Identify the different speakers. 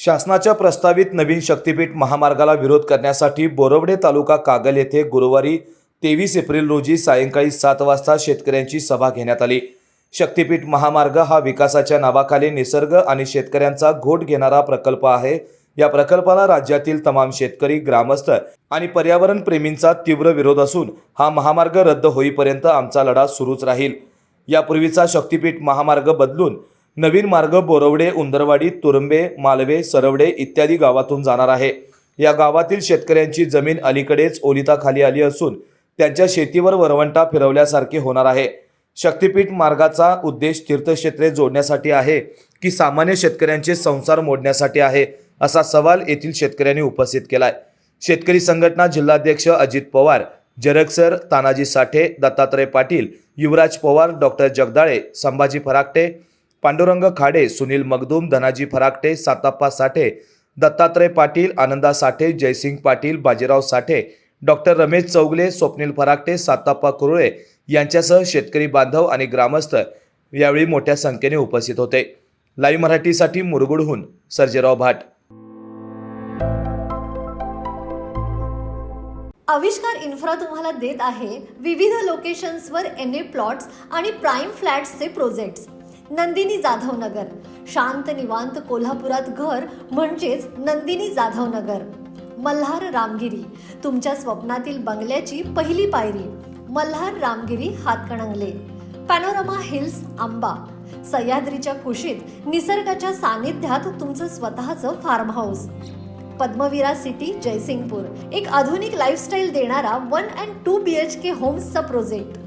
Speaker 1: शासनाच्या प्रस्तावित नवीन शक्तीपीठ महामार्गाला विरोध करण्यासाठी बोरवडे तालुका कागल येथे गुरुवारी 23 एप्रिल रोजी सायंकाळी 7 वाजता शेतकऱ्यांची सभा घेण्यात आली। शक्तीपीठ महामार्ग हा विकासाच्या नावाखाली निसर्ग आणि शेतकऱ्यांचा घोट घेणारा प्रकल्प आहे। या प्रकल्पाला राज्यातील तमाम शेतकरी, ग्रामस्थ आणि पर्यावरण प्रेमींचा तीव्र विरोध असून हा महामार्ग रद्द होईपर्यंत आमचा लढा सुरूच राहील। यापूर्वीचा शक्तीपीठ महामार्ग बदलून नवीन मार्ग बोरवडे, उंदरवाडी, तुरंबे, मालवे, सरवडे इत्यादी गावातून जाणार आहे। या गावातील शेतकऱ्यांची जमीन अलीकडेच ओलिताखाली आली असून त्यांच्या शेतीवर वरवंटा फिरवल्यासारखे होणार आहे। शक्तीपीठ मार्गाचा उद्देश तीर्थक्षेत्रे जोडण्यासाठी आहे की सामान्य शेतकऱ्यांचे संसार मोडण्यासाठी आहे, असा सवाल येथील शेतकऱ्यांनी उपस्थित केलाय। शेतकरी संघटना जिल्हाध्यक्ष अजित पवार, जरग सर, तानाजी साठे, दत्तात्रय पाटील, युवराज पवार, डॉक्टर जगदाळे, संभाजी फराकटे, पांडुरंग खाडे, सुनील मगदूम, धनाजी फराकटे, साताप्पा साठे, दत्तात्रय पाटील, आनंदा साठे, जयसिंग पाटील, बाजीराव साठे, डॉक्टर रमेश चौगले, स्वप्नील फराकटे, साताप्पा कुरुळे यांच्यासह शेतकरी बांधव आणि ग्रामस्थ यावेळी मोठ्या संख्येने उपस्थित होते। लाईव्ह मराठीसाठी मुरगुडहून सर्जेराव भाट।
Speaker 2: आविष्कार इन्फ्रा तुम्हाला देत आहे विविध लोकेशन्सवर एनए प्लॉट्स आणि प्राइम फ्लॅट्सचे प्रोजेक्ट्स। नंदिनी जाधव नगर, शांत निवांत कोल्हापुरात घर म्हणजेच नंदिनी जाधव नगर। मल्हार रामगिरी, तुमच्या स्वप्नातील बंगल्याची पहिली पायरी। मल्हार रामगिरी हातकणंगले। पॅनोरमा हिल्स आंबा, सह्याद्रीच्या कुशीत निसर्गाच्या सानिध्यात तुमचं स्वतःचं farm house. Padmavira city Jaysingpur, एक आधुनिक लाईफस्टाईल देणारा 1 and 2 BHK होम्सचा प्रोजेक्ट।